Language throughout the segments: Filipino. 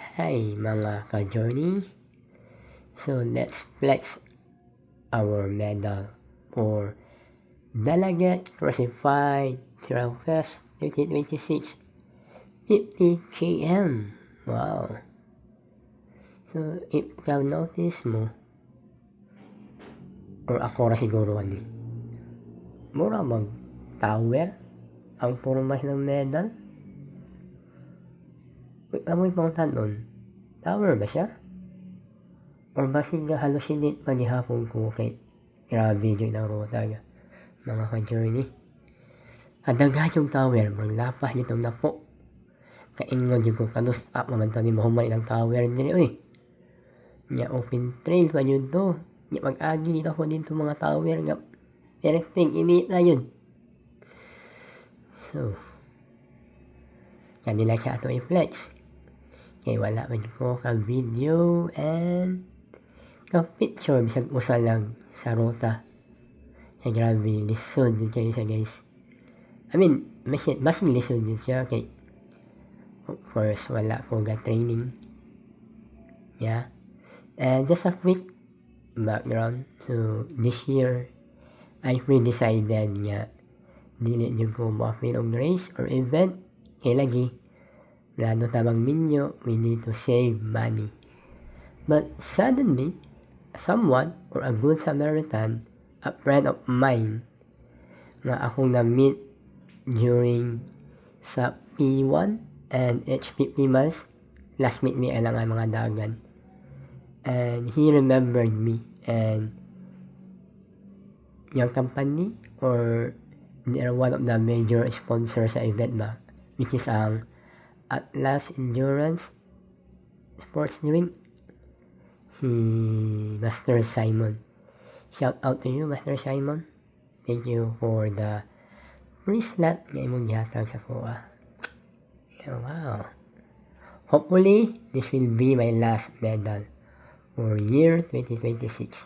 Hi mga ka-journey! So let's flex our medal for Delegate Classified Trail Fest 2026 50 km. Wow! So if ikaw notice mo, or ako ra siguro ani, mura mag tower ang porma ng medal. Amoy pang tanon, tower ba siya? Or basig nga hallucinate pa gihapon ko kay grabe yun ang ruta nga mga ka-journey. Hadaga yung tower, maglapas nitong napo. Kaingon yung ko kadus up naman to ni mahumay ng tower nila oy. Nya open trail pa yun to. Nya mag-agi dito ko dito mga tower nga everything init na yun. So, kanila siya ato i-flex. Kaya wala man ko ka-video and ka-picture bisag usa lang sa ruta. Kaya grabe, lisod yun kayo siya guys. I mean, mas lisod yun siya kay of course wala ko ga-training. Yeah. And just a quick background. So, this year, I pre-decided nga dili yun ko ma-fit og race or event. Kaya lagi, lalo tabang minyo, we need to save money. But suddenly, someone or a good Samaritan, a friend of mine, nga akong na-meet during sa P1 and H50 months, last meet me lang ang mga dagan. And he remembered me and yung company or they're one of the major sponsors sa event ba, which is ang Atlas Endurance Sports Drink, si Master Simon. Shout out to you, Master Simon. Thank you for the free slot nga imong gihatag sa kuha. Yeah, wow. Hopefully, this will be my last medal for year 2026.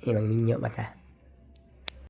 Imang minyo ba ta?